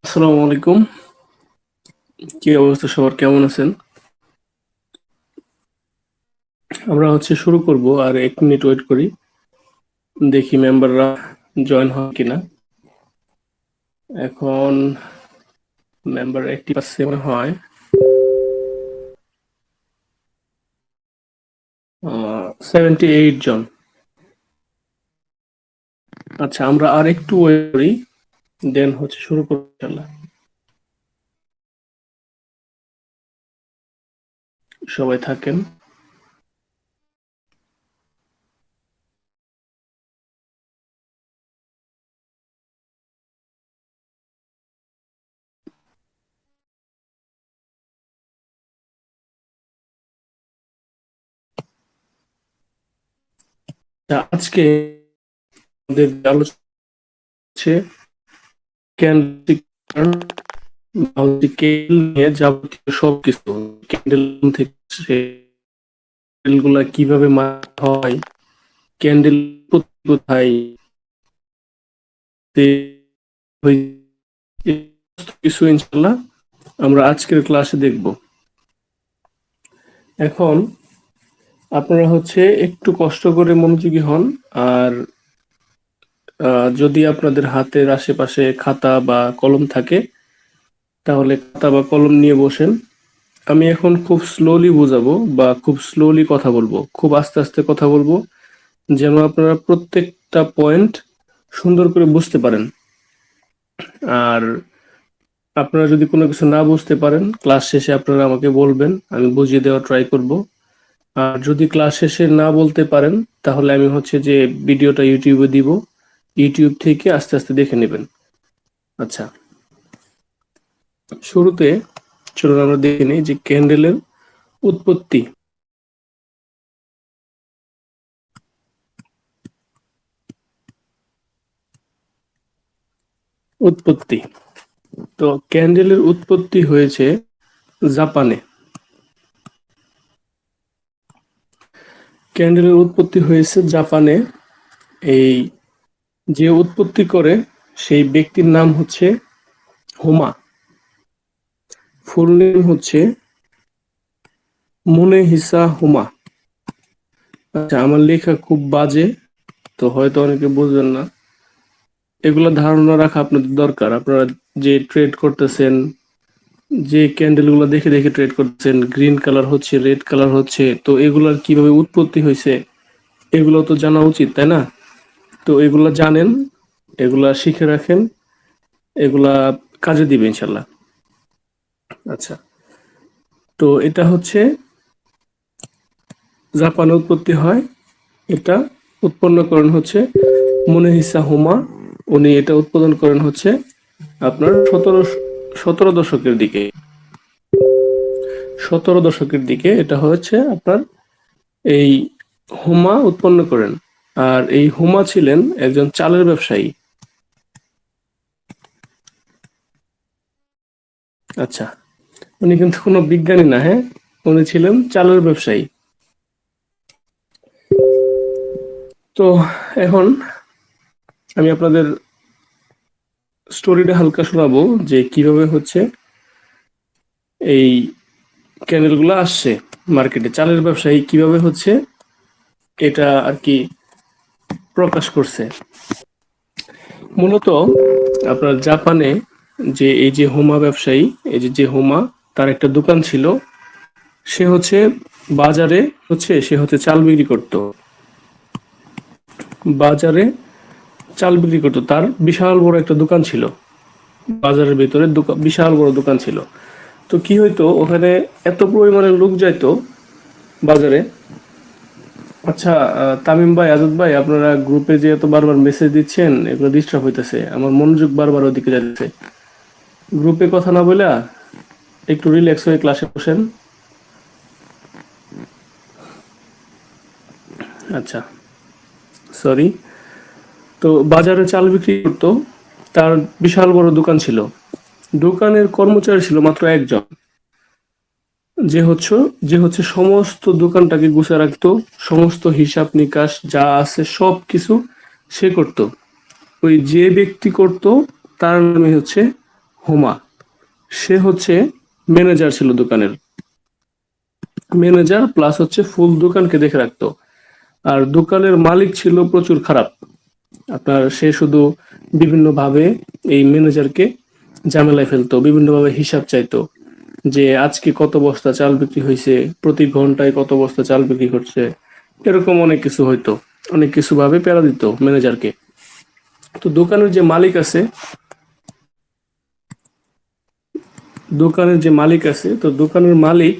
আসসালামু আলাইকুম। কি অবস্থা সবার, কেমন আছেন? আমরা শুরু করব, আর 1 মিনিট ওয়েট করি, দেখি মেম্বাররা জয়েন হয় কিনা। এখন মেম্বার 80% মনে হয়। 78 জন। আচ্ছা, আমরা আর একটু ওয়েট করি, দেন শুরু করব ইনশাআল্লাহ। সবাই থাকেন। আজকে আমাদের আলোচনা হচ্ছে ক্যান্ডেল নিয়ে যাবতীয় সবকিছু। ক্যান্ডেল থেকে গুলা কিভাবে হয়, ক্যান্ডেল কোথায়, কিছু ইনশাল্লাহ আমরা আজকের ক্লাসে দেখব। এখন আপনারা একটু কষ্ট করে মনোযোগী হন, আর যদি আপনাদের হাতের আশেপাশে খাতা বা কলম থাকে তাহলে খাতা বা কলম নিয়ে বসেন। আমি এখন খুব স্লোলি বোঝাবো বা খুব স্লোলি কথা বলবো, খুব আস্তে আস্তে কথা বলবো, যেন আপনারা প্রত্যেকটা পয়েন্ট সুন্দর করে বুঝতে পারেন। আর আপনারা যদি কোনো কিছু না বুঝতে পারেন, ক্লাস শেষে আপনারা আমাকে বলবেন, আমি বুঝিয়ে দেওয়ার ট্রাই করব। আর যদি ক্লাস শেষে না বলতে পারেন, তাহলে আমি যে ভিডিওটা ইউটিউবে দিব, ইউটিউব থেকে আস্তে আস্তে দেখে নেবেন। আচ্ছা, শুরুতে চলুন আমরা দেখে নিই যে ক্যান্ডেলের উৎপত্তি। উৎপত্তি তো ক্যান্ডেলের উৎপত্তি হয়েছে জাপানে। ক্যান্ডেলের উৎপত্তি হয়েছে জাপানে। এই যে উৎপত্তি করে সেই ব্যক্তির নাম হোমা। ফুল নেম মুনেহিসা হোমা। আচ্ছা, আমার লেখা খুব বাজে, তো হয়তো অনেকে বুঝবেন না। এগুলো ধারণা রাখা আপনাদের দরকার। আপনারা যে ট্রেড করতেছেন, যে ক্যান্ডেল গুলো দেখে দেখে ট্রেড করতেছেন, গ্রিন কালার হচ্ছে, রেড কালার হচ্ছে, তো এগুলার কিভাবে উৎপত্তি হয়েছে এগুলো তো জানা উচিত, তাই না? তো এগুলা জানেন, এগুলা শিখে রাখেন, এগুলা কাজে দিবে ইনশাল্লাহ। আচ্ছা, তো এটা জাপানে উৎপত্তি হয়। এটা উৎপন্নকরণ মুনেহিসা হোমা। উনি এটা উৎপাদন করেন আপনার 17 দশকের দিকে। 17 দশকের দিকে এটা আপনার এই হোমা উৎপন্ন করেন। আর এই হোমা ছিলেন একজন চালের ব্যবসায়ী। আচ্ছা, উনি কিন্তু কোনো বিজ্ঞানী না, হ্যাঁ, উনি ছিলেন চালের ব্যবসায়ী। তো এখন আমি আপনাদের স্টোরিটা হালকা শোনাবো যে কিভাবে এই ক্যান্ডেলগুলো আসছে মার্কেটে। চালের ব্যবসায়ী কিভাবে এটা আর কি প্রকাশ করছে। মূলত আপনার জাপানে যে এই যে হোমা ব্যবসায়ী, এই যে হোমা, তার একটা দোকান ছিল। সে বাজারে সে চাল বিক্রি করত। বাজারে চাল বিক্রি করত, তার বিশাল বড় একটা দোকান ছিল। বাজারের ভিতরে বিশাল বড় দোকান ছিল। তো কি হইতো, ওখানে এত পরিমাণে লোক যাইতো বাজারে। আচ্ছা, তামিম ভাই, আজাদ ভাই, আপনারা গ্রুপে যে এত বারবার মেসেজ দিচ্ছেন, এগুলো ডিস্টার্ব হইতেছে, আমার মনোযোগ বারবার ওদিকে যাচ্ছে। গ্রুপে কথা না বলে একটু রিল্যাক্স হয়ে ক্লাসে বসেন। আচ্ছা, সরি। তো বাজারে চাল বিক্রি করতো, তার বিশাল বড় দোকান ছিল। দোকানের কর্মচারী ছিল মাত্র একজন, যে সমস্ত দোকানটাকে গুছিয়ে রাখতো, সমস্ত হিসাব নিকাশ যা আছে সব কিছু সে করত। ওই যে ব্যক্তি করত তার নামে হুমা, সে হচ্ছে ম্যানেজার ছিল দোকানের, ম্যানেজার প্লাস হচ্ছে ফুল দোকানকে দেখে রাখতো। আর দোকানের মালিক ছিল প্রচুর খারাপ। আপনার সে শুধু বিভিন্নভাবে এই ম্যানেজারকে ঝামেলায় ফেলতো, বিভিন্নভাবে হিসাব চাইতো যে আজকে কত বস্তা চাল বিক্রি হয়েছে, প্রতি ঘন্টায় কত বস্তা চাল বিক্রি করছে, এরকম অনেক কিছু হইতো। অনেক কিছু ভাবে প্যারা দিত ম্যানেজারকে। তো দোকানের যে মালিক আছে, তো দোকানের মালিক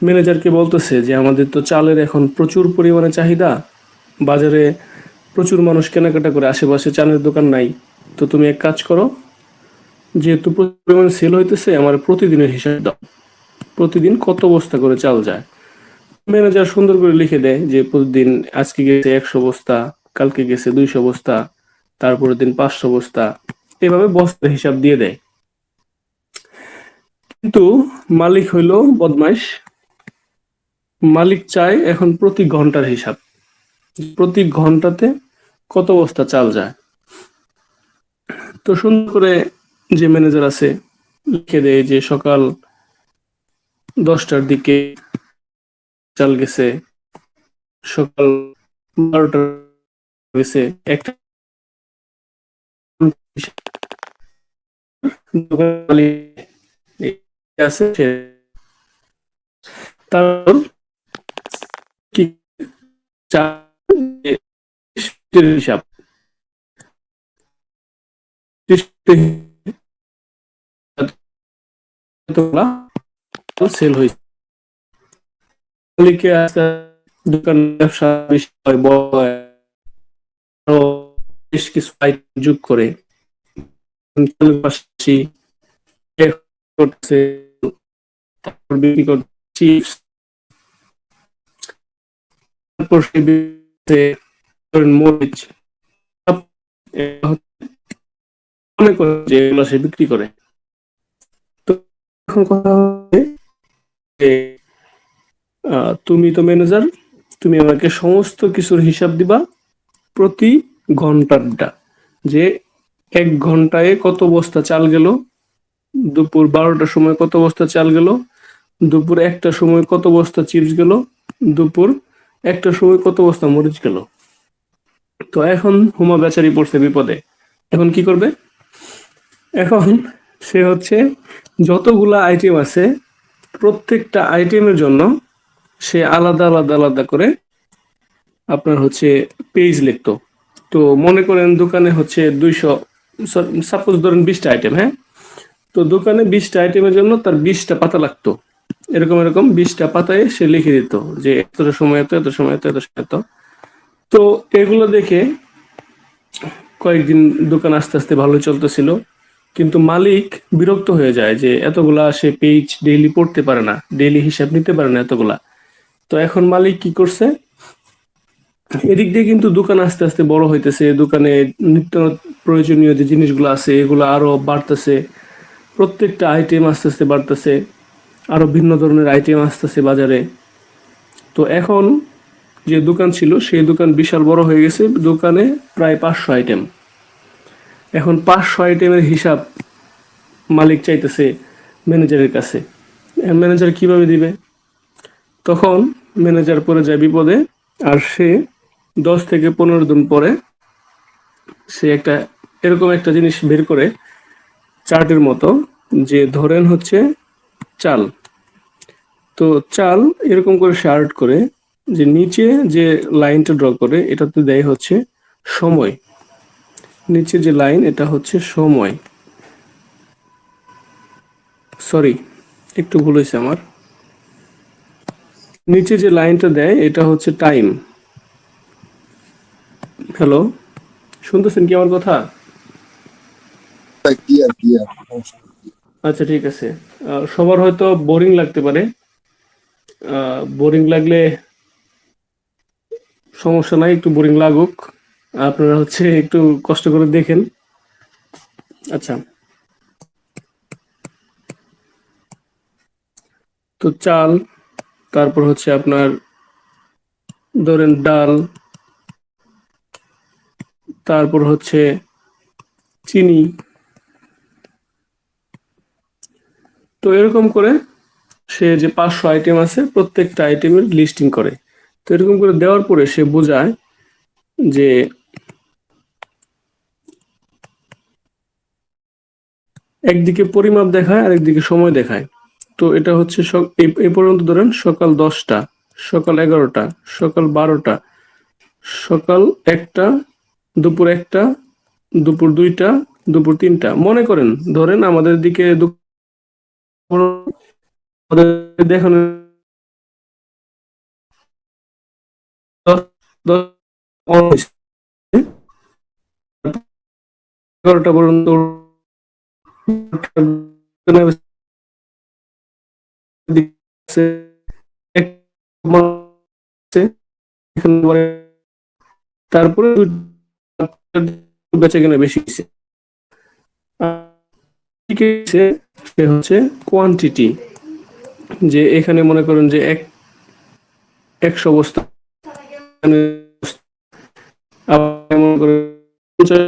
ম্যানেজারকে বলতেছে যে আমাদের তো চালের এখন প্রচুর পরিমাণে চাহিদা, বাজারে প্রচুর মানুষ কেনাকাটা করে, আশেপাশে চালের দোকান নাই। তো তুমি এক কাজ করো, যেহেতু প্রচুর পরিমাণে সেল হইতেছে, আমার প্রতিদিনের হিসাব দাও, প্রতিদিন কত বস্তা করে চাল যায়। ম্যানেজার সুন্দর করে লিখে দেয় যে প্রতিদিন আজকে গেছে 100 বস্তা, কালকে গেছে 200 বস্তা, তারপরের দিন 500 বস্তা, এভাবে বস্তার হিসাব দিয়ে দেয়। কিন্তু মালিক হইলো বদমাইশ, মালিক চায় এখন প্রতি ঘন্টার হিসাব, প্রতি ঘন্টাতে কত বস্তা চাল যায়। তো সুন্দর করে যে ম্যানেজার আছে লিখে দেয় যে সকাল 10টার দিকে চাল গেছে, সকাল 12টার গেছে, একটা দোকান মালিক আছে তারপর কি চাল হিসাব সেল হয়েছে। মালিককে আস্তে দোকান ব্যবসা বেশি হয়, বড় হয়, আরো বেশ কিছু আইটেম যোগ করে চালের পাশাপাশি করছে, তারপর বিক্রি করছে চিপস, তারপর সে বিক্রি করেন মরিচ, মনে করে যে এগুলো সে বিক্রি করে। তো এখন কথা হচ্ছে যে তুমি তো ম্যানেজার, তুমি আমাকে সমস্ত কিছুর হিসাব দিবা প্রতি ঘন্টাটা, যে 1 ঘন্টায় কত বস্তা চাল গেল, দুপুর 12টার সময় কত বস্তা চাল গেল, দুপুর 1টার সময় কত বস্তা চিপস গেল, দুপুর 1টার সময় কত বস্তা মরিচ গেল। তো এখন হুমা বেচারি পড়ছে বিপদে। এখন কি করবে? এখন সে হচ্ছে যতগুলা আইটেম আছে প্রত্যেকটা আইটেমের জন্য সে আলাদা আলাদা আলাদা করে আপনার হচ্ছে পেজ লিখতো। তো মনে করেন দোকানে হচ্ছে 200, সাপোজ ধরেন 20টা আইটেম, হ্যাঁ, তো দোকানে 20টা আইটেমের জন্য তার 20টা পাতা লাগতো। এরকম এরকম 20টা পাতায় সে লিখে দিত যে এত সময় এত, এত সময় এত, এত সময় এত। তো এগুলো দেখে কয়েকদিন দোকান আস্তে আস্তে ভালো চলতেছিল, কিন্তু মালিক বিরক্ত হয়ে যায় যে এতগুলা সে পেজ ডেইলি পড়তে পারে না, ডেইলি হিসাব নিতে পারে না এতগুলা। তো এখন মালিক কি করছে, এদিক দিয়ে কিন্তু দোকান আস্তে আস্তে বড় হইতেছে, দোকানে নিত্য প্রয়োজনীয় যে জিনিসগুলো আছে এগুলো আরো বাড়তেছে, প্রত্যেকটা আইটেম আস্তে আস্তে বাড়তেছে, আরো ভিন্ন ধরনের আইটেম আসতেছে বাজারে। তো এখন যে দোকান ছিল সেই দোকান বিশাল বড় হয়ে গেছে, দোকানে প্রায় 500 আইটেম। এখন 500 আইটেমের হিসাব মালিক চাইতেছে ম্যানেজারের কাছে। ম্যানেজার কিভাবে দিবে? তখন ম্যানেজার পড়ে যায় বিপদে, আর সে 10 থেকে 15 দিন পরে সে একটা এরকম একটা জিনিস বের করে, চার্টের মতো, যে ধরেন হচ্ছে চাল, তো চাল এরকম করে শার্ট করে, যে নিচে যে লাইনটা ড্র করে এটাতে দেয় হচ্ছে সময়, নিচে যে লাইন এটা হচ্ছে সময়, সরি একটু ভুল হয়েছে আমার, নিচে যে লাইনটা দেয় এটা হচ্ছে টাইম। হ্যালো, শুনতেছেন কি আমার কথা? Clear clear. আচ্ছা ঠিক আছে। সবার হয়তো বোরিং লাগতে পারে, বোরিং লাগলে সমস্যা নাই, একটু বোরিং লাগুক, আপনারা হচ্ছে একটু কষ্ট করে দেখেন। আচ্ছা, তো চাল, তারপর হচ্ছে আপনার ধরেন ডাল, তারপর হচ্ছে চিনি, তো এরকম করে সে যে 500 আইটেম আছে প্রত্যেকটা আইটেমের লিস্টিং করে। তো এরকম করে দেওয়ার পরে সে বোঝায় যে একদিকে পরিমাপ দেখায় আর একদিকে সময় দেখায়। তো এটা হচ্ছে এই পর্যন্ত ধরেন সকাল 10টা, সকাল 11টা, সকাল 12টা, সকাল 1টা, দুপুর 1টা, দুপুর 2টা, দুপুর 3টা। মনে করেন ধরেন আমাদের দিকে দুপুর আমাদের দেখানো 10 11টা পর্যন্ত তারপরে বেচা কেনা বেশি হয়েছে। সে হচ্ছে কোয়ান্টিটি, যে এখানে মনে করেন যে 100 বস্তা, আবার মনে করেন 50,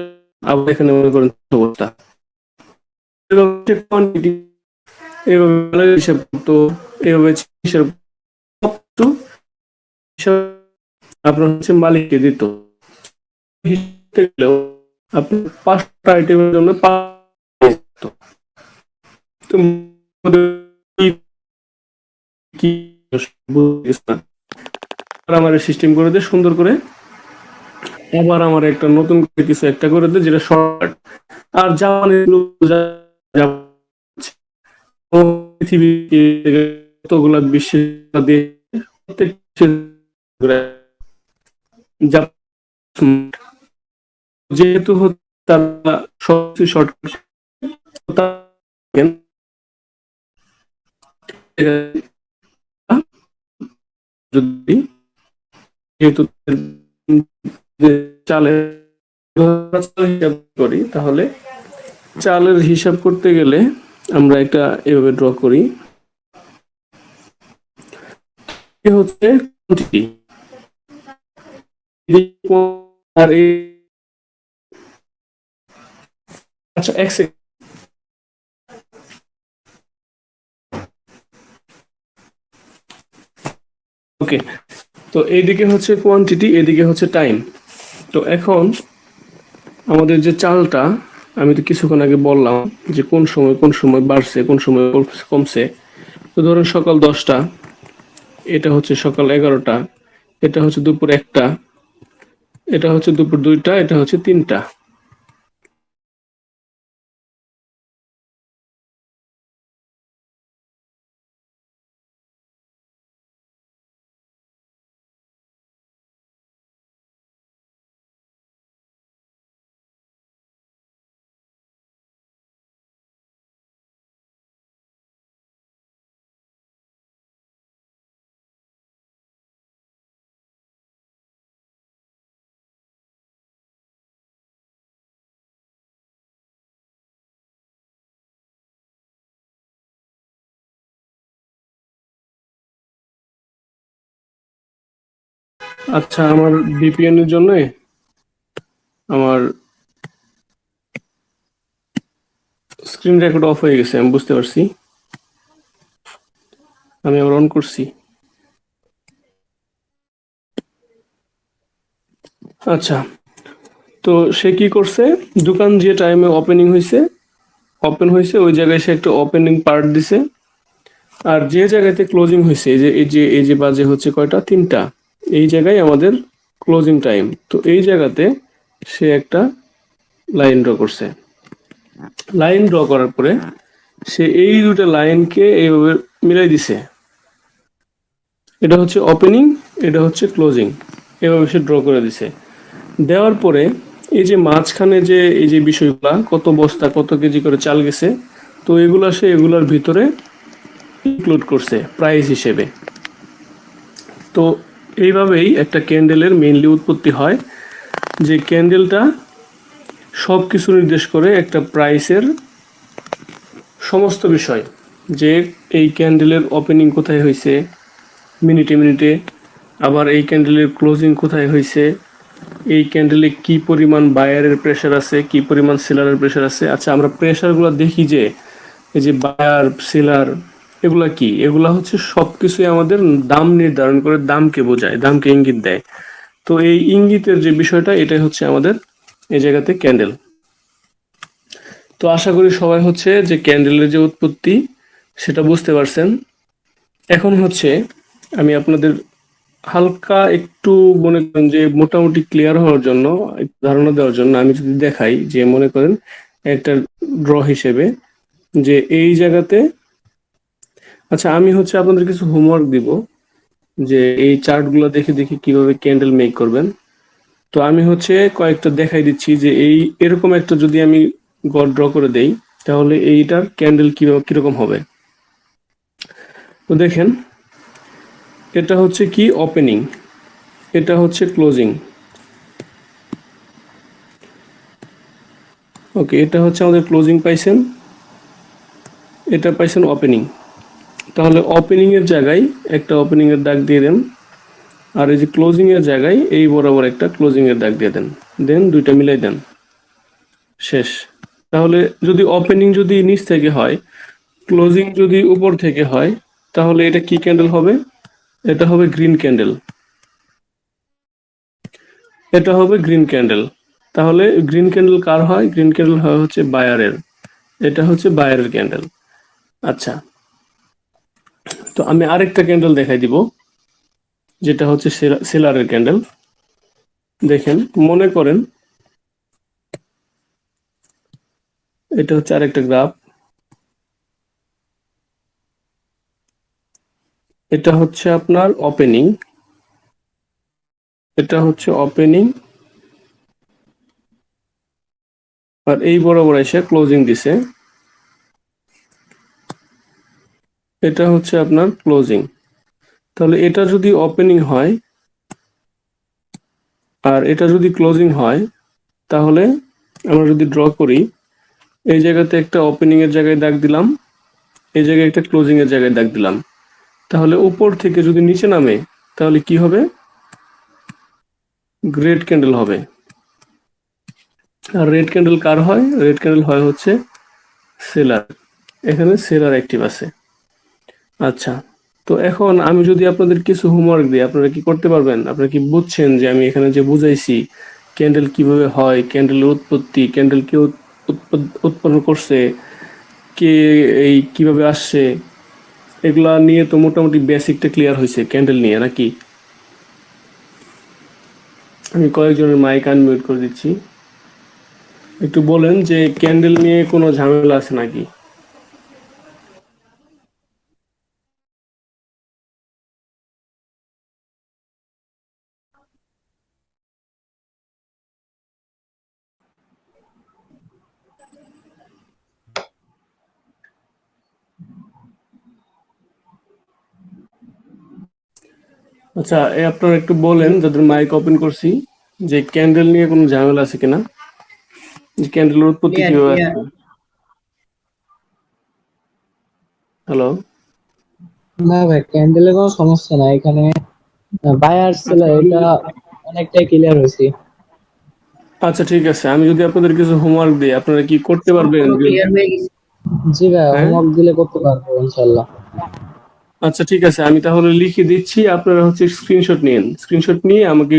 আবার এখানে মনে করেন 100 বস্তা, কোয়ান্টিটি এইভাবে হিসাব করতো, এইভাবে হিসাব আপনার হচ্ছে মালিককে দিত। আপনি 5টা আইটেমের জন্য আমার সিস্টেম করে দে সুন্দর করে, আবার আমার একটা নতুন করে কিছু একটা করে দে যেটা শর্ট। আর পৃথিবী কতগুলা বিশ্বের যেহেতু তারা সবচেয়ে শর্ট যদি যেহেতু চালের হিসাব করি, তাহলে চালের হিসাব করতে গেলে আমরা একটা এভাবে ড্র করি, হচ্ছে কোয়ান্টিটি আর আচ্ছা ওকে। তো এইদিকে হচ্ছে কোয়ান্টিটি, এদিকে হচ্ছে টাইম। তো এখন আমাদের যে চালটা আমি তো কিছুক্ষণ আগে বললাম যে কোন সময় বাড়ছে, কোন সময় কমছে। তো ধরুন সকাল 10টা, এটা হচ্ছে সকাল 11টা, এটা হচ্ছে দুপুর 1টা, এটা হচ্ছে দুপুর 2টা, এটা হচ্ছে 3টা। আচ্ছা, আমার ভিপিএন এর জন্য আমার স্ক্রিন রেকর্ড অফ হয়ে গেছে, আমি বুঝতে পারছি। আমি আবার অন করছি। আচ্ছা, তো সে কি করছে, দোকান যে টাইমে ওপেন হয়েছে ওই জায়গায় সে একটা ওপেনিং পার্ট দিছে, আর যে জায়গাতে ক্লোজিং হয়েছে, এই যে বাজে হচ্ছে কয়টা, 3টা, এই জায়গায় আমাদের ক্লোজিং টাইম। তো এই জায়গাতে সে একটা লাইন ড্র করছে। লাইন ড্র করার পরে সে এই দুটো লাইনকে এইভাবে মিলাই দিছে। এটা হচ্ছে ওপেনিং, এটা হচ্ছে ক্লোজিং, এভাবে সে ড্র করে দিছে। দেওয়ার পরে এই যে মাঝখানে যে এই যে বিষয়গুলা, কত বস্তা কত কেজি করে চাল গেছে, তো এগুলা সে এগুলার ভিতরে ইনক্লুড করছে প্রাইস হিসেবে। তো এইভাবেই একটা ক্যান্ডেলের মেইনলি উৎপত্তি হয়, যে ক্যান্ডেলটা সব কিছু নির্দেশ করে একটা প্রাইসের সমস্ত বিষয়, যে এই ক্যান্ডেলের ওপেনিং কোথায় হয়েছে মিনিটে মিনিটে, আবার এই ক্যান্ডেলের ক্লোজিং কোথায় হয়েছে, এই ক্যান্ডেলে কি পরিমাণ বায়ারের প্রেশার আছে, কি পরিমাণ সেলারের প্রেশার আছে। আচ্ছা, আমরা প্রেশারগুলো দেখি যে এই যে বায়ার, সেলার, এগুলা কি? এগুলা হচ্ছে সবকিছুই আমাদের দাম নির্ধারণ করে, দামকে বোঝায়, দামকে ইঙ্গিত দেয়। তো এই ইঙ্গিতের যে বিষয়টা, এটাই হচ্ছে আমাদের এই জায়গাতে ক্যান্ডেল। তো আশা করি সবাই হচ্ছে যে ক্যান্ডেলের যে উৎপত্তি সেটা বুঝতে পারছেন। এখন হচ্ছে আমি আপনাদের হালকা একটু মনে করেন যে মোটামুটি ক্লিয়ার হওয়ার জন্য, একটু ধারণা দেওয়ার জন্য আমি যদি দেখাই যে মনে করেন একটা ড্র হিসেবে যে এই জায়গাতে, আচ্ছা আমি হচ্ছে আপনাদের কিছু হোমওয়ার্ক দিব যে এই চার্টগুলো দেখে দেখে কিভাবে ক্যান্ডেল মেক করবেন। তো আমি হচ্ছে কয়েকটা দেখাই দিচ্ছি যে এই এরকম একটা যদি আমি গড় ড্র করে দেই তাহলে এইটার ক্যান্ডেল কিরকম হবে। তো দেখেন, এটা হচ্ছে কি ওপেনিং, এটা হচ্ছে ক্লোজিং, ওকে, এটা হচ্ছে আমাদের ক্লোজিং পাইছেন, এটা পাইছেন ওপেনিং। তাহলে ওপেনিং এর জায়গায় একটা ওপেনিং এর দাগ দিয়ে দেন, আর এই যে ক্লোজিং এর জায়গায় এই বরাবর একটা ক্লোজিং এর দাগ দিয়ে দেন, দেন দুইটা মিলাই দেন, শেষ। তাহলে যদি ওপেনিং যদি নিচ থেকে হয়, ক্লোজিং যদি উপর থেকে হয়, তাহলে এটা কি ক্যান্ডেল হবে? এটা হবে গ্রিন ক্যান্ডেল, এটা হবে গ্রিন ক্যান্ডেল। তাহলে গ্রিন ক্যান্ডেল কার হয়? গ্রিন ক্যান্ডেল হয় হচ্ছে বায়ারের, এটা হচ্ছে বায়ারের ক্যান্ডেল। আচ্ছা, তো আমি আরেকটা ক্যান্ডেল দেখাই দিব যেটা হচ্ছে সেলারের ক্যান্ডেল। দেখেন, মনে করেন এটা হচ্ছে আরেকটা গ্রাফ, এটা হচ্ছে আপনার ওপেনিং, এটা হচ্ছে ওপেনিং, আর এই বরাবর এসে ক্লোজিং দিছে, এটা হচ্ছে আপনার ক্লোজিং। তাহলে এটা যদি ওপেনিং হয় আর এটা যদি ক্লোজিং হয়, তাহলে আমরা যদি ড্র করি, এই জায়গাতে একটা ওপেনিং এর জায়গায় দাগ দিলাম, এই জায়গায় একটা ক্লোজিং এর জায়গায় দাগ দিলাম, তাহলে উপর থেকে যদি নিচে নামে তাহলে কি হবে? রেড ক্যান্ডেল হবে। আর রেড ক্যান্ডেল কার হয়? রেড ক্যান্ডেল হয় হচ্ছে সেলার, এখানে সেলার অ্যাক্টিভ আছে। আচ্ছা, তো এখন আমি যদি আপনাদের কিছু হোমওয়ার্ক দিই, আপনারা কি করতে পারবেন? আপনারা কি বুঝছেন যে আমি এখানে যে বুঝাইছি ক্যান্ডেল কিভাবে হয়, ক্যান্ডেলের উৎপত্তি, ক্যান্ডেল কে উৎপন্ন করছে, কে এই কিভাবে আসছে, এগুলা নিয়ে তো মোটামুটি বেসিকটা ক্লিয়ার হয়েছে ক্যান্ডেল নিয়ে, নাকি? আমি কয়েকজনের মাইক আনমিউট করে দিচ্ছি, একটু বলেন যে ক্যান্ডেল নিয়ে কোনো ঝামেলা আছে নাকি? আচ্ছা, আপনারা একটু বলেন যাদের মাইক ওপেন করছি যে ক্যান্ডেল নিয়ে কোনো ঝামেলা আছে কিনা, যে ক্যান্ডেলের উৎপত্তি ক্লিয়ার কিভাবে ক্লিয়ার। আসছে। হ্যালো, না ভাই, ক্যান্ডেলের কোনো সমস্যা নাই এখানে। বায়ার আচ্ছা সেলার আমি এটা অনেকটাই ক্লিয়ার হয়েছে। আচ্ছা ঠিক আছে, আমি যদি আপনাদের কিছু হোমওয়ার্ক দিই আপনারা কি করতে পারবেন? সম্পূর্ণ ক্লিয়ার হয়ে গেছে। জি ভাই, হ্যাঁ, হোমওয়ার্ক দিলে করতে পারবো ইনশাল্লাহ। আচ্ছা ঠিক আছে, আমি তাহলে লিখে দিচ্ছি, আপনারা হচ্ছে স্ক্রিনশট নিন, স্ক্রিনশট নিয়ে আমাকে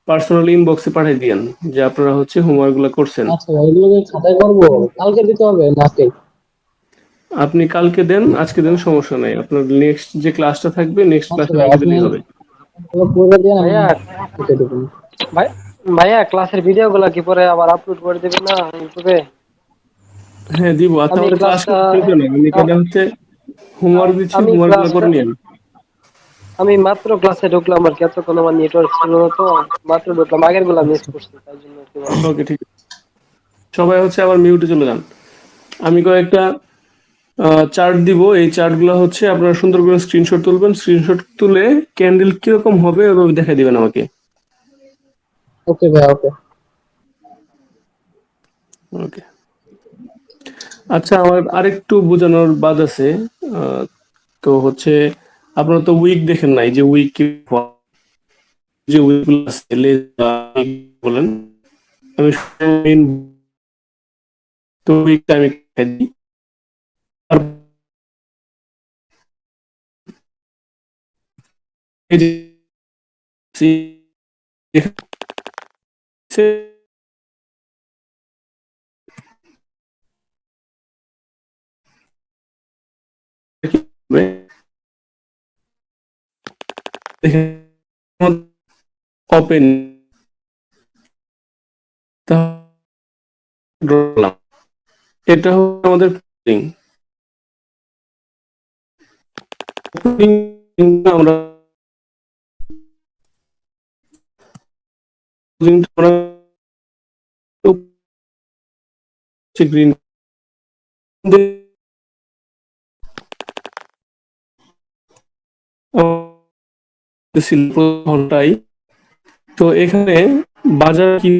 পার্সোনাল ইনবক্সে পাঠিয়ে দিয়েন যে আপনারা হচ্ছে হোমওয়ার্ক গুলো করছেন। আচ্ছা ভাই, এগুলো কি খাতায় করবো? কালকে দিতে হবে নাকি? আপনি কালকে দেন, আজকে দেন, সমস্যা নাই, আপনার নেক্সট যে ক্লাসটা থাকবে নেক্সট আচ্ছা ক্লাসে ভাই, কালকে আপনি দিলেই হবে। করে দেন, আমি ভাইয়া লিখে দেবো। ভাই ভাইয়া ক্লাসের ভিডিও গুলা কি পরে আবার আপলোড করে দেবেন না ইউটিউবে? হ্যাঁ দিব, আর আমি তাহলে ক্লাস ক্লাসটা করতে প্রয়োজন নেই, আমি আ- এখানে হচ্ছে হোমওয়ার্ক দিচ্ছি, আমি হোমওয়ার্ক গুলো ক্লাসটা করে নিন। আমি মাত্র ক্লাসে ঢুকলাম আর কি, এতক্ষণ আমার নেটওয়ার্ক ছিল না তো, মাত্র ঢুকলাম, আগের গুলা মিস আচ্ছা, করছি তাই জন্য একটু বললাম। ওকে ঠিক আছে, সবাই হচ্ছে আবার মিউটে চলে যান। আমি কয়েকটা চার্ট দিব, এই চার্টগুলো হচ্ছে আপনারা সুন্দর করে স্ক্রিনশট তুলবেন, স্ক্রিনশট তুলে ক্যান্ডেল কিরকম হবে ওভাবে দেখাই দিবেন আমাকে। ওকে ভাই, ওকে। ওকে, আচ্ছা আমার আরেকটু বোঝানোর বাদ আছে। আহ, তো হচ্ছে আপনারা তো উইক দেখেন নাই যে উইক কি হয়, যে উইক আছে বলেন, আমি main তো উইকটা আমি দেখাই দিই, তারপর এই যে ওপেন এটা হচ্ছে আমাদের আমরা গ্রিন ঘন্টায়। তো এখানে বাজার কি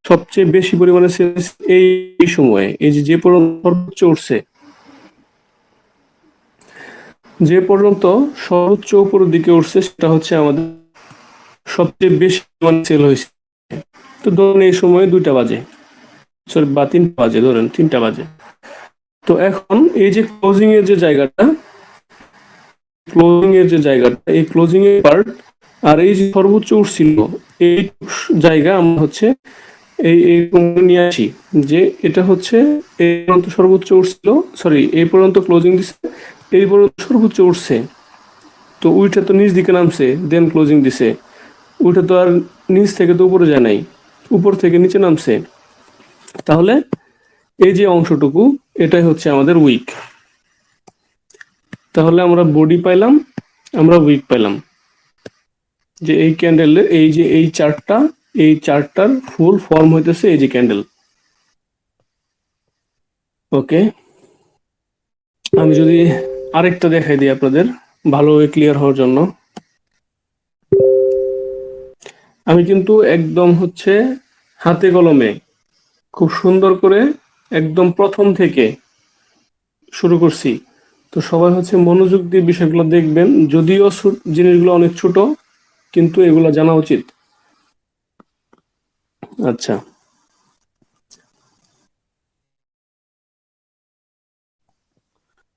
সবচেয়ে বেশি পরিমাণে সেলস এই সময়ে, এই যে পর্যন্ত সর্বোচ্চ উঠছে, যে পর্যন্ত সর্বোচ্চ উপরের দিকে উঠছে সেটা হচ্ছে আমাদের সবচেয়ে বেশি পরিমাণে সেল হয়েছে। তো ধরুন এই সময়ে 2টা বাজে, সরি বা 3টা বাজে, ধরেন 3টা বাজে। তো এখন এই যে ক্লোজিং এর যে জায়গাটা, এই ক্লোজিং এর পার্ট আর এই যে সর্বোচ্চ উঠছিল, এই জায়গা আমরা হচ্ছে এই নিয়ে আসি যে এটা হচ্ছে এই পর্যন্ত সর্বোচ্চ উঠছিল, সরি এই পর্যন্ত ক্লোজিং দিছে, এই পর্যন্ত সর্বোচ্চ উঠছে। তো উইটা তো নিচ দিকে নামছে, দেন ক্লোজিং দিছে। উইটা তো আর নিচ থেকে তো উপরে যায় নাই, উপর থেকে নিচে নামছে। তাহলে এই যে অংশটুকু, এটাই হচ্ছে আমাদের উইক। তাহলে আমরা বডি পাইলাম, আমরা উইক পাইলাম। যে এই ক্যান্ডেলের এই চার্টটা, এই চার্টটার ফুল ফর্ম হইতেছে এই যে ক্যান্ডেল। ওকে, আমি যদি আরেকটা দেখাই দিই আপনাদের ভালোভাবে ক্লিয়ার হওয়ার জন্য। আমি কিন্তু একদম হচ্ছে হাতে কলমে খুব সুন্দর করে একদম প্রথম থেকে শুরু করছি। তো সবাই হচ্ছে মনোযোগ দিয়ে বিষয়গুলো দেখবেন, যদিও জিনিসগুলো অনেক ছোট, কিন্তু এগুলো জানা উচিত। আচ্ছা,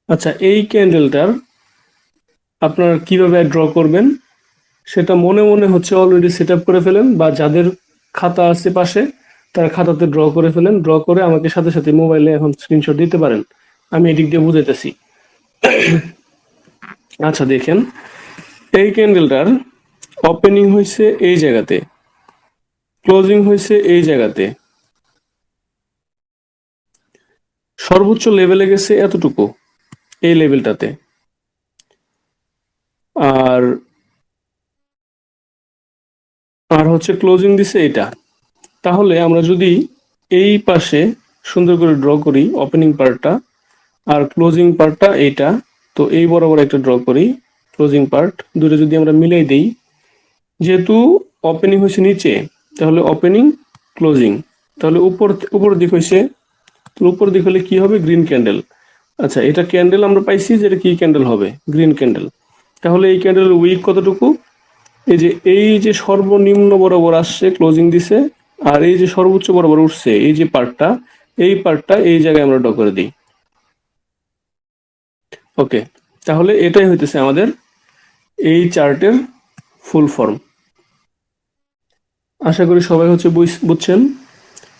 আচ্ছা, এই ক্যান্ডেলটার আপনারা কিভাবে ড্র করবেন সেটা মনে মনে হচ্ছে অলরেডি সেট আপ করে ফেলেন, বা যাদের খাতা আছে পাশে তারা খাতাতে ড্র করে ফেলেন। ড্র করে আমাকে সাথে সাথে মোবাইলে এখন স্ক্রিনশট দিতে পারেন, আমি এদিক দিয়ে বুঝাইতেছি। আচ্ছা দেখেন, এই ক্যান্ডেলটার ওপেনিং হয়েছে এই জায়গাতে, ক্লোজিং হয়েছে এই জায়গাতে, সর্বোচ্চ লেভেলে গেছে এতটুকু, এই লেভেলটাতে। আর আর হচ্ছে ক্লোজিং দিছে এটা। তাহলে আমরা যদি এই পাশে সুন্দর করে ড্র করি ওপেনিং পার্টটা, আর ক্লোজিং পার্টটা এইটা, তো এই বরাবর একটা ড্র করি ক্লোজিং পার্ট, দুটো যদি আমরা মিলাই দেই, যেহেতু ওপেনিং হয়েছে নিচে, তাহলে ওপেনিং ক্লোজিং, তাহলে উপর দিক হয়েছে, তো উপর দিক হলে কি হবে? Green candle. আচ্ছা, এটা ক্যান্ডেল আমরা পাইছি যে এটা কি ক্যান্ডেল হবে? Green candle. তাহলে এই ক্যান্ডেলের উইক কতটুকু? এই যে সর্বনিম্ন বরাবর আসছে ক্লোজিং দিছে, আর এই যে সর্বোচ্চ বরাবর উঠছে এই যে পার্টটা, এই পার্টটা এই জায়গায় আমরা ড্র করে দিই। ওকে, তাহলে এটাই হইতেছে আমাদের এই চার্টের ফুল ফর্ম। আশা করি সবাই হচ্ছে বুঝছেন।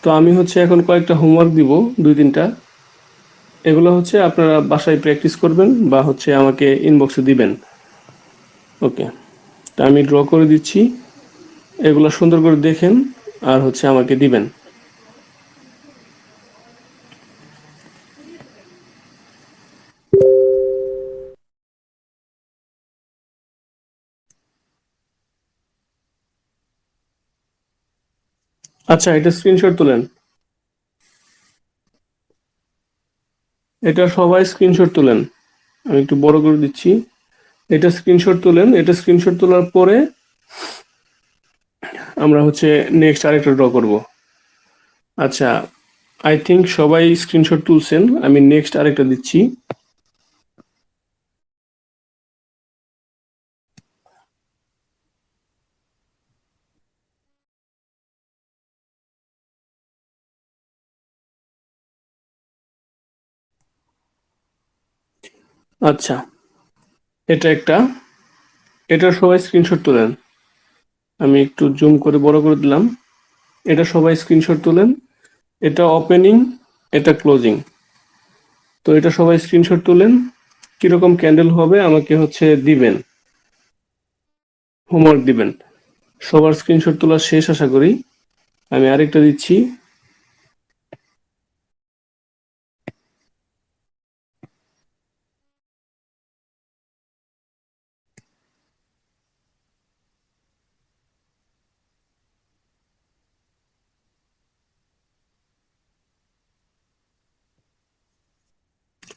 তো আমি হচ্ছে এখন কয়েকটা হোমওয়ার্ক দিব, 2-3টা। এগুলো হচ্ছে আপনারা বাসায় প্র্যাকটিস করবেন বা হচ্ছে আমাকে ইনবক্সে দিবেন। ওকে, তা আমি ড্র করে দিচ্ছি, এগুলো সুন্দর করে দেখেন আর হচ্ছে আমাকে দিবেন। আচ্ছা, এটা স্ক্রিনশট তুলেন, এটা সবাই স্ক্রিনশট তুলেন। আমি একটু বড় করে দিচ্ছি। এটা স্ক্রিনশট তুলেন, এটা স্ক্রিনশট তোলার পরে আমরা হচ্ছে নেক্সট আরেকটা ড্র করব। আচ্ছা, আই থিঙ্ক সবাই স্ক্রিনশট তুলছেন, আমি নেক্সট আরেকটা দিচ্ছি। আচ্ছা, এটা একটা, এটা সবাই স্ক্রিনশট তুলেন। আমি একটু জুম করে বড় করে দিলাম। এটা সবাই স্ক্রিনশট তুলেন। এটা ওপেনিং, এটা ক্লোজিং। তো এটা সবাই স্ক্রিনশট তুলেন। কিরকম ক্যান্ডেল হবে আমাকে হচ্ছে দিবেন, হোমওয়ার্ক দিবেন। সবার স্ক্রিনশট তোলা শেষ আশা করি। আমি আরেকটা দিচ্ছি।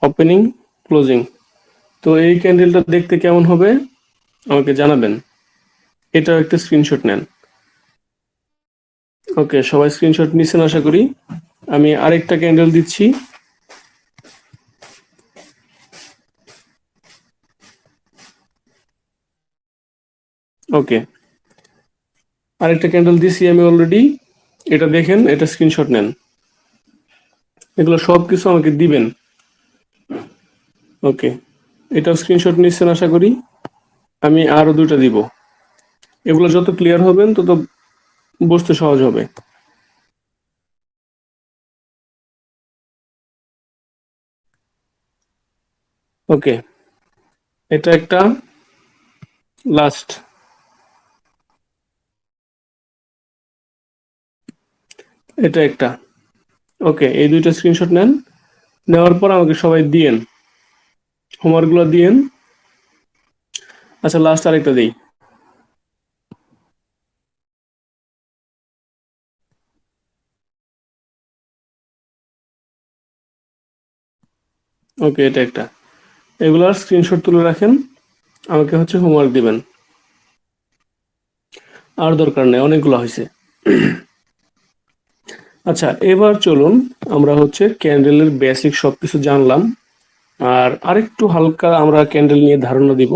Opening, closing. তো এই ক্যান্ডেলটা দেখতে কেমন হবে আমাকে জানাবেন। এটাও একটা স্ক্রিনশট নেন। ওকে, সবাই স্ক্রিনশট নিছেন আশা করি। আমি আরেকটা ক্যান্ডেল দিচ্ছি। ওকে, আরেকটা ক্যান্ডেল দিছি আমি অলরেডি। এটা দেখেন, এটা স্ক্রিনশট নেন। এগুলো সব কিছু আমাকে দিবেন। ওকে, এটাও স্ক্রিনশট নিচ্ছেন আশা করি। আমি আরো দুইটা দিব। এগুলো যত ক্লিয়ার হবেন তত বুঝতে সহজ হবে। ওকে, এটা একটা লাস্ট। এটা একটা। ওকে, এই দুইটা স্ক্রিনশট নেন। নেওয়ার পর আমাকে সবাই দিয়েন, হোমওয়ার্কগুলো দিয়েন। আচ্ছা, লাস্ট আরেকটা দিই। ওকে, এটা একটা। এগুলার স্ক্রিনশট তুলে রাখেন, আমাকে হচ্ছে হোমওয়ার্ক দিবেন। আর দরকার নেই, অনেকগুলো হয়েছে। আচ্ছা, এবার চলুন আমরা হচ্ছে ক্যান্ডেলের বেসিক সবকিছু জানলাম। আর আরেকটু হালকা আমরা ক্যান্ডেল নিয়ে ধারণা দিব।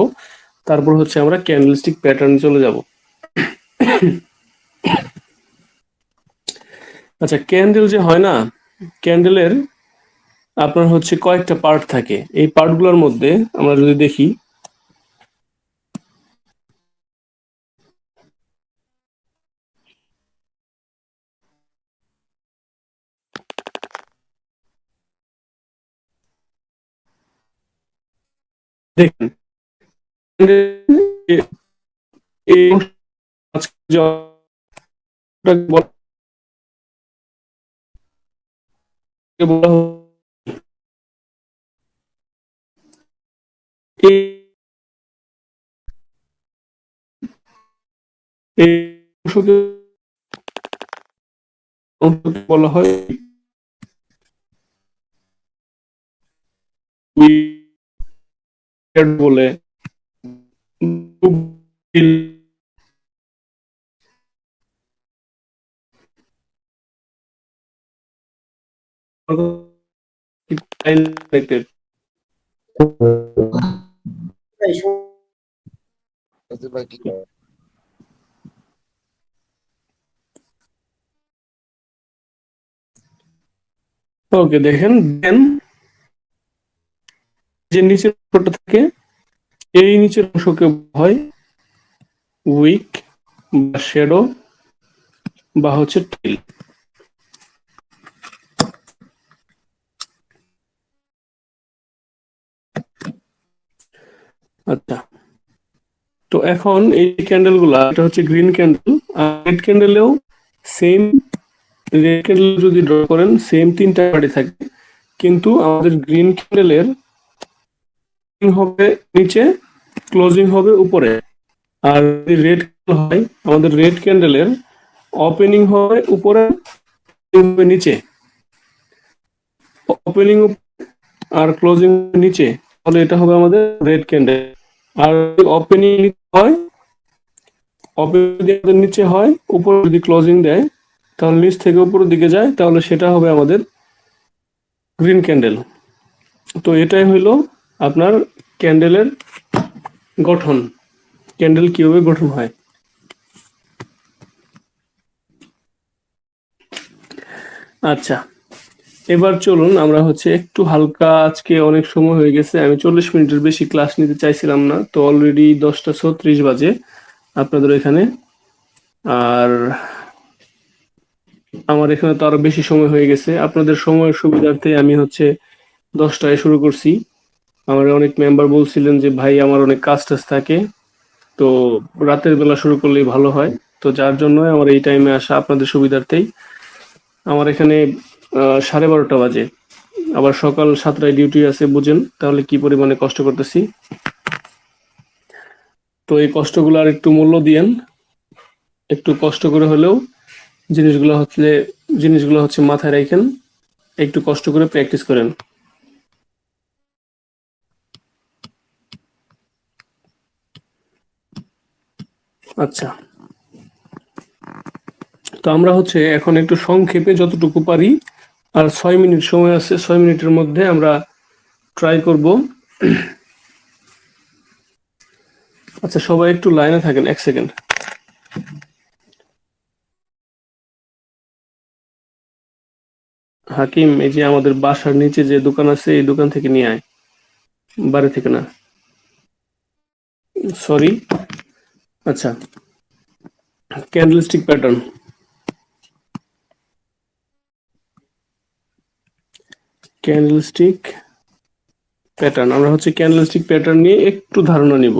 তারপর হচ্ছে আমরা ক্যান্ডেলস্টিক প্যাটার্ন চলে যাব। আচ্ছা, ক্যান্ডেল যে হয় না, ক্যান্ডেলের আপনার হচ্ছে কয়েকটা পার্ট থাকে। এই পার্টগুলোর মধ্যে আমরা যদি দেখি, দেখেন এই আজকে বলা এই এই অংশকে বলা হয় বলে। ওকে, দেখেন দেন যে নিচের অংশটা থাকে, এই নিচের অংশকে হয় উইক বা শ্যাডো বা হচ্ছে টেল। আচ্ছা, তো এখন এই ক্যান্ডেল গুলা, এটা হচ্ছে গ্রিন ক্যান্ডেল। আর রেড ক্যান্ডেলেও সেম। রেড ক্যান্ডেল যদি ড্র করেন সেম তিনটা পার্টি থাকে, কিন্তু আমাদের গ্রিন ক্যান্ডেলের হবে নিচে, ক্লোজিং হবে উপরে। আর যদি রেড হয়, আমাদের রেড ক্যান্ডেলের ওপেনিং হবে উপরে, হবে নিচে। ওপেনিং আর ক্লোজিং নিচে, তাহলে এটা হবে আমাদের রেড ক্যান্ডেল। আর ওপেনিং হয়, ওপেনিং যদি আমাদের নিচে হয়, উপরে যদি ক্লোজিং দেয়, তাহলে নিচ থেকে উপরের দিকে যায়, তাহলে সেটা হবে আমাদের গ্রিন ক্যান্ডেল। তো এটাই হইলো আপনার ক্যান্ডেলের গঠন। ক্যান্ডেল কিভাবে গঠন হয়। আচ্ছা, এবার চলুন আমরা হচ্ছে একটু হালকা, আজকে অনেক সময় হয়ে গেছে, আমি 40 মিনিটের বেশি ক্লাস নিতে চাইছিলাম না, তো অলরেডি 10টা 36 বাজে আপনাদের এখানে। আর আমার এখানে তো আরো বেশি সময় হয়ে গেছে, আপনাদের সময়ের সুবিধার্থে আমি হচ্ছে 10টায় শুরু করছি। আমার অনেক মেম্বার বলছিলেন যে ভাই আমার অনেক কাজ টাজ থাকে, তো রাতের বেলা শুরু করলেই ভালো হয়, তো যার জন্য আমার এই টাইমে আসা আপনাদের সুবিধার্থেই। আমার এখানে 12:30 বাজে, আবার সকাল 7টায় ডিউটি আছে, বুঝেন তাহলে কি পরিমাণে কষ্ট করতেছি। তো এই কষ্টগুলো আর একটু মূল্য দিয়েন, একটু কষ্ট করে হলেও জিনিসগুলো হচ্ছে মাথায় রাখেন, একটু কষ্ট করে প্র্যাকটিস করেন। আচ্ছা, তো আমরা হচ্ছে এখন একটু সংক্ষেপে যতটুকু পারি, আর 6 মিনিট সময় আছে, 6 মিনিটের মধ্যে আমরা ট্রাই করব। আচ্ছা, সবাই একটু লাইনে থাকেন 1 সেকেন্ড। হাকিম, এই যে আমাদের বাসার নিচে যে দোকান আছে এই দোকান থেকে নিয়ে আয়, বাড়ি থেকে না। সরি। আচ্ছা, ক্যান্ডেলস্টিক প্যাটার্ন। ক্যান্ডেলস্টিক প্যাটার্ন, আমরা হচ্ছে ক্যান্ডেলস্টিক প্যাটার্ন নিয়ে একটু ধারণা নিব।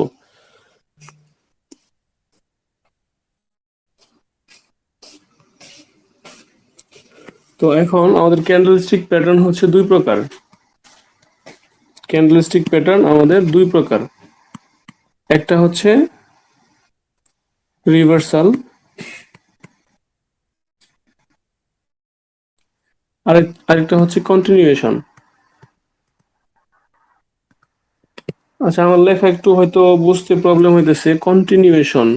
তো এখন আমাদের ক্যান্ডেলস্টিক প্যাটার্ন হচ্ছে 2 প্রকার। ক্যান্ডেলস্টিক প্যাটার্ন আমাদের 2 প্রকার, একটা হচ্ছে রিভার্সাল, আরেকটা হচ্ছে কন্টিনিউয়েশন। আচ্ছা, আমার লেখা একটু হয়তো বুঝতে প্রবলেম হইতেছে। Continuation,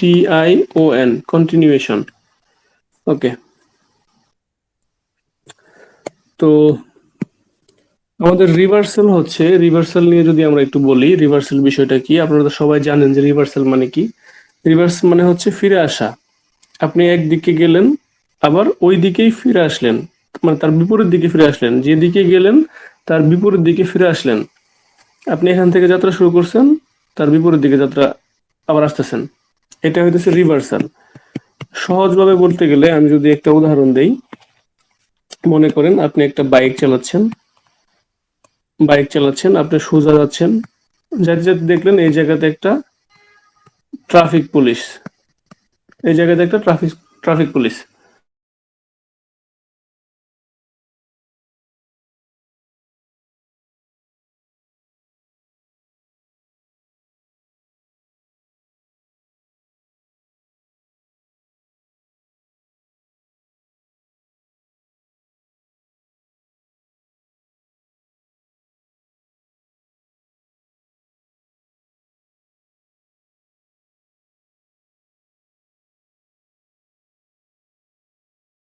CONTINUATION, continuation. ওকে, তো আমাদের রিভার্সাল হচ্ছে, রিভার্সাল নিয়ে যদি আমরা একটু বলি, রিভার্সাল বিষয়টা কি আপনারা তো সবাই জানেন যে রিভার্সাল মানে কি। রিভার্স মানে হচ্ছে ফিরে আসা। আপনি একদিকে গেলেন, আবার ওই দিকেই ফিরে আসলেন, মানে তার বিপরীত দিকে ফিরে আসলেন, যেদিকে গেলেন তার বিপরীত দিকে ফিরে আসলেন। আপনি এখান থেকে যাত্রা শুরু করছেন, তার বিপরীত দিকে যাত্রা আবার আসতেছেন, এটা হইতেছে রিভার্সাল। সহজভাবে বলতে গেলে আমি যদি একটা উদাহরণ দেই, মনে করেন আপনি একটা বাইক চালাচ্ছেন, আপনি সোজা যাচ্ছেন, যেতে যেতে দেখলেন এই জায়গাতে একটা ট্রাফিক পুলিশ, এই জায়গাতে একটা ট্রাফিক পুলিশ।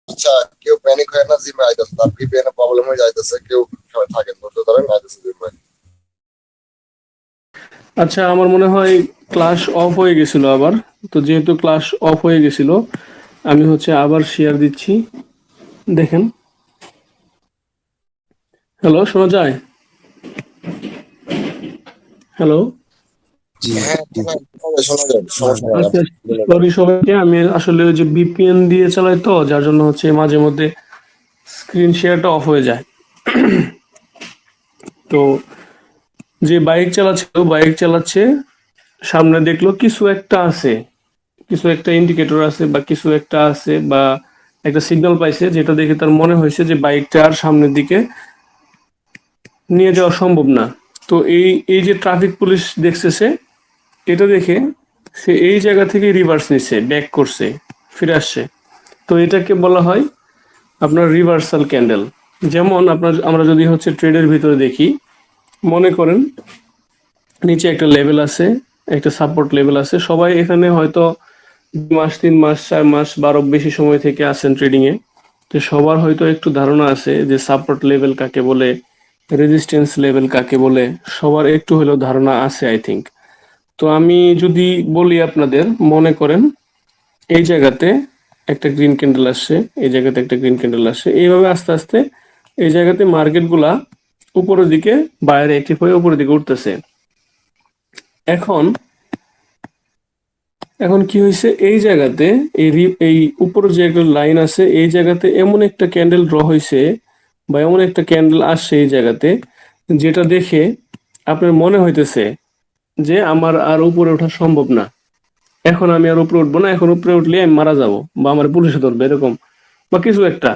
আচ্ছা, কেউ প্যানিক হয় না, জিমে আইতেছে, তার ভিপিএন প্রবলেম হয়ে যাইতেছে, কেউ সবাই থাকেন, ধৈর্য ধরেন, আইতেছে জিমে। আচ্ছা, আমার মনে হয় ক্লাস অফ হয়ে গেছিল আবার, তো যেহেতু ক্লাস অফ হয়ে গেছিল আমি হচ্ছে আবার শেয়ার দিচ্ছি, দেখেন। হ্যালো, শোনা যায়? হ্যালো। হ্যাঁ, শোনা যায়, সমস্যা নাই, আচ্ছা, আপনি বলেন। সরি সবাইকে, আমি আসলে ওই যে ভিপিএন দিয়ে চালাই তো, যার জন্য হচ্ছে মাঝে মধ্যে স্ক্রিন শেয়ারটা অফ হয়ে যায়। তো যে বাইক চালাচ্ছে, সামনে দেখলো কিছু একটা আছে, কিছু একটা ইন্ডিকেটর আছে বা কিছু একটা আছে, বা একটা সিগন্যাল পাইছে, যেটা দেখে তার মনে হয়েছে যে বাইকটা আর সামনের দিকে নিয়ে যাওয়া সম্ভব না। তো এই যে ট্রাফিক পুলিশ দেখতেছে, এটা দেখে সে এই জায়গা থেকে রিভার্স নিচ্ছে, ব্যাক করছে, ফিরে আসছে। তো এটাকে বলা হয় আপনার রিভার্সাল ক্যান্ডেল। যেমন আমরা যদি হচ্ছে ট্রেডের ভিতরে দেখি, মনে করেন নিচে একটা লেভেল আছে, একটা সাপোর্ট লেভেল আছে, সবাই এখানে হয়তো 2 মাস 3 মাস 4 মাস বা আরো বেশি সময় থেকে আছেন ট্রেডিং এ, তো সবার হয়তো একটু ধারণা আছে যে সাপোর্ট লেভেল কাকে বলে, রেজিস্ট্যান্স লেভেল কাকে বলে, সবার একটু হলেও ধারণা আছে আই থিঙ্ক। তো আমি যদি বলি আপনাদের, মনে করেন এই জায়গাতে একটা গ্রিন ক্যান্ডেল আসছে, এই জায়গাতে একটা গ্রিন ক্যান্ডেল আসছে। এইভাবে আস্তে আস্তে এই জায়গাতে মার্কেটগুলা উপরের দিকে বাইরে অ্যাক্টিভ হয়ে উপরের দিকে উঠতেছে। এখন এখন কি হয়েছে, এই জায়গাতে এই উপরে যে একটা লাইন আছে, এই জায়গাতে এমন একটা ক্যান্ডেল ড্র হয়েছে বা এমন একটা ক্যান্ডেল আসছে এই জায়গাতে, যেটা দেখে আপনার মনে হইতেছে যে আমার আর উপরে ওঠা সম্ভব না, এখন আমি আর উপরে উঠবো না, এখন উপরে উঠলে আমি মারা যাব বা আমার পুলিশে ধরবে, এরকম বা কিছু একটা।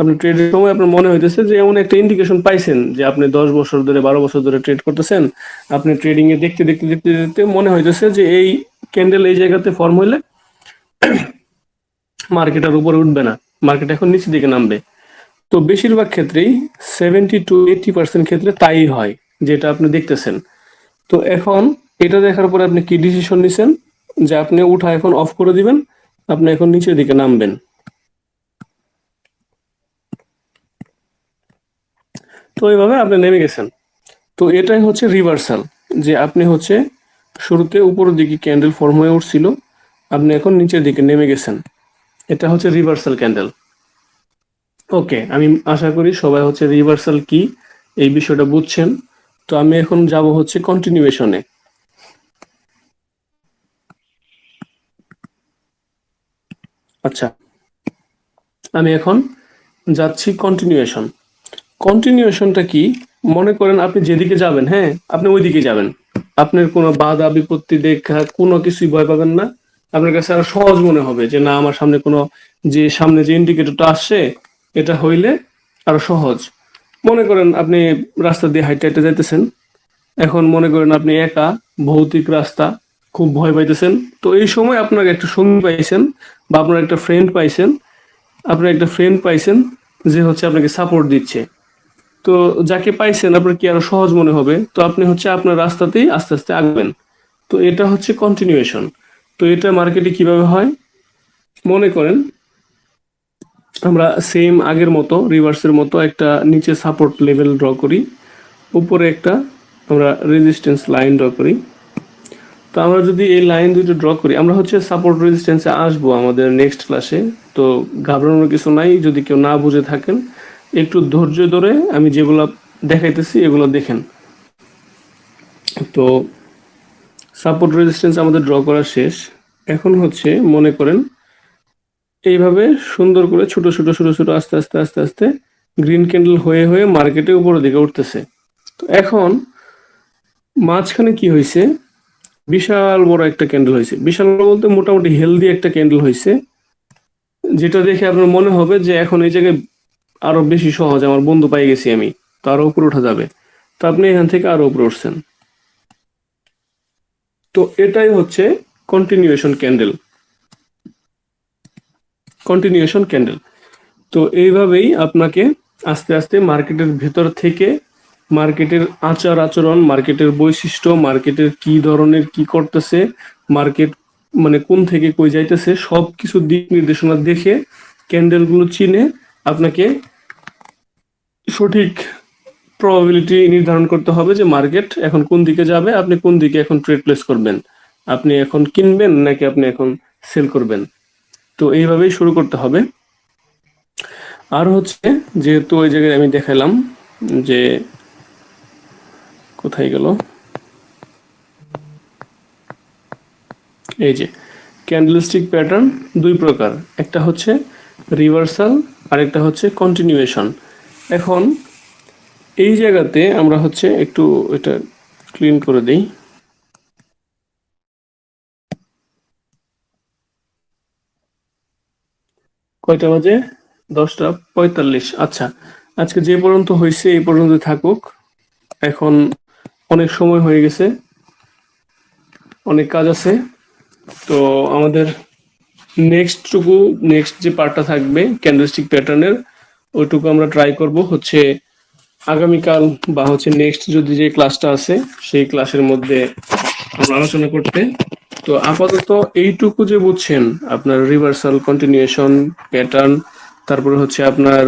আপনি ট্রেডের সময় আপনার মনে হইতেছে যে এমন একটা ইন্ডিকেশন পাইছেন যে আপনি 10 বছর ধরে 12 বছর ধরে ট্রেড করতেছেন, আপনি ট্রেডিং এ দেখতে দেখতে দেখতে দেখতে মনে হইতেছে যে এই ক্যান্ডেল এই জায়গাতে ফর্ম হইলে মার্কেট আর উপরে উঠবে না, মার্কেট এখন নিচের দিকে নামবে। তো বেশিরভাগ ক্ষেত্রেই 70 to 80% ক্ষেত্রে তাই হয়, যেটা আপনি দেখতেছেন। তো এখন এটা দেখার পরে আপনি কি ডিসিশন নিছেন যে আপনি উঠা এখন অফ করে দিবেন, আপনি এখন নিচের দিকে নামবেন। তো এইভাবে আপনি নেমে গেছেন। তো এটাই হচ্ছে রিভার্সাল, যে আপনি হচ্ছে শুরুতে উপরের দিকে ক্যান্ডেল ফর্ম হয়ে উঠছিল, আপনি এখন নিচের দিকে নেমে গেছেন। এটা হচ্ছে রিভার্সাল ক্যান্ডেল। ওকে, আমি আশা করি সবাই হচ্ছে রিভার্সাল কি এই বিষয়টা বুঝছেন। তো আমি এখন যাব হচ্ছে কন্টিনিউয়েশনে। আচ্ছা, আমি এখন যাচ্ছি কন্টিনিউয়েশন। কন্টিনিউয়েশনটা কি? মনে করেন আপনি যেদিকে যাবেন, হ্যাঁ, আপনি ওই দিকে যাবেন, আপনার কোনো বাধা বিপত্তি দেখা কোনো কিছুই ভয় পাবেন না। আপনার কাছে আরো সহজ মনে হবে যে না, আমার সামনে কোনো, যে সামনে যে ইন্ডিকেটরটা আসছে এটা হইলে আরো সহজ। মনে করেন আপনি রাস্তা দিয়ে হাইটে হাইটে যাইতেছেন, এখন মনে করেন আপনি একা, ভৌতিক রাস্তা, খুব ভয় পাইতেছেন। তো এই সময় আপনার একটা সঙ্গী পাইছেন বা আপনার একটা ফ্রেন্ড পাইছেন, যে হচ্ছে আপনাকে সাপোর্ট দিচ্ছে। তো যাকে পাইছেন আপনার কি আরো সহজ মনে হবে, তো আপনি হচ্ছে আপনার রাস্তাতেই আস্তে আস্তে আগবেন। তো এটা হচ্ছে কন্টিনিউয়েশন। তো এটা মার্কেটে কিভাবে হয়, মনে করেন আমরা সেম আগের মতো রিভার্সের মতো একটা নিচে সাপোর্ট লেভেল ড্র করি, উপরে একটা আমরা রেজিস্ট্যান্স লাইন ড্র করি। তো আমরা যদি এই লাইন দুটো ড্র করি, আমরা হচ্ছে সাপোর্ট রেজিস্ট্যান্সে আসবো আমাদের নেক্সট ক্লাসে। তো ঘাবড়ানোর কিছু নাই, যদি কেউ না বুঝে থাকেন একটু ধৈর্য ধরে আমি যেগুলো দেখাইতেছি এগুলো দেখেন। তো সাপোর্ট রেজিস্ট্যান্স আমাদের ড্র করা শেষ। এখন হচ্ছে মনে করেন এইভাবে সুন্দর করে ছোট ছোট ছোট ছোট আস্তে আস্তে আস্তে আস্তে গ্রিন ক্যান্ডেল হয়ে হয়ে মার্কেটে উপরের দিকে উঠতেছে। তো এখন মাঝখানে কি হয়েছে, বিশাল বড় একটা ক্যান্ডেল হয়েছে। বিশাল বড় বলতে মোটামুটি হেলদি একটা ক্যান্ডেল হয়েছে, যেটা দেখে আপনার মনে হবে যে এখন এই জায়গায় আরো বেশি সহজ, আমার বন্ধু পাই গেছি আমি, তো আরো উপরে ওঠা যাবে। তো আপনি এখান থেকে আরো উপরে উঠছেন। তো এটাই হচ্ছে কন্টিনিউয়েশন ক্যান্ডেল। Continuation candle. তো এইভাবেই আপনাকে আস্তে আস্তে মার্কেটের ভেতর থেকে মার্কেটের আচার আচরণ, মার্কেটের বৈশিষ্ট্য, মার্কেটের কি ধরনের কি করতেছে, মার্কেট মানে কোন থেকে কই যাইতেছে, সব কিছু দিক নির্দেশনা দেখে ক্যান্ডেলগুলো চিনে আপনাকে সঠিক প্রবাবিলিটি নির্ধারণ করতে হবে যে মার্কেট এখন কোন দিকে যাবে, আপনি কোন দিকে এখন ট্রেড প্লেস করবেন, আপনি এখন কিনবেন নাকি আপনি এখন সেল করবেন। তো এইভাবেই শুরু করতে হবে। আর হচ্ছে যেহেতু ওই জায়গায় আমি দেখালাম যে কোথায় গেল, এই যে ক্যান্ডেলস্টিক প্যাটার্ন দুই প্রকার, একটা হচ্ছে রিভার্সাল আর একটা হচ্ছে কন্টিনিউয়েশন। এখন এই জায়গাতে আমরা হচ্ছে একটু এটা ক্লিন করে দেই। কয়টা বাজে? 10:45। আচ্ছা, আজকে যে পর্যন্ত হয়েছে এই পর্যন্ত থাকুক। এখন অনেক সময় হয়ে গেছে, অনেক কাজ আছে। তো আমাদের নেক্সট যে পার্টটা থাকবে ক্যান্ডেলস্টিক প্যাটার্নের, ওইটুকু আমরা ট্রাই করব হচ্ছে আগামীকাল বা হচ্ছে নেক্সট যদি যে ক্লাসটা আছে সেই ক্লাসের মধ্যে আমরা আলোচনা করতে। তো আপাতত এইটুকু যে বুঝছেন, আপনার রিভার্সাল, কন্টিনিউয়েশন, প্যাটার্ন, তারপরে হচ্ছে আপনার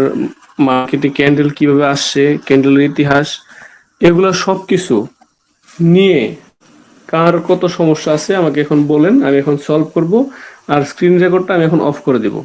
মার্কেটে ক্যান্ডেল কিভাবে আসছে, ক্যান্ডেলের ইতিহাস, এগুলো সব কিছু নিয়ে কার কত সমস্যা আছে আমাকে এখন বলেন, আমি এখন সলভ করব। আর স্ক্রিন রেকর্ডটা আমি এখন অফ করে দেব।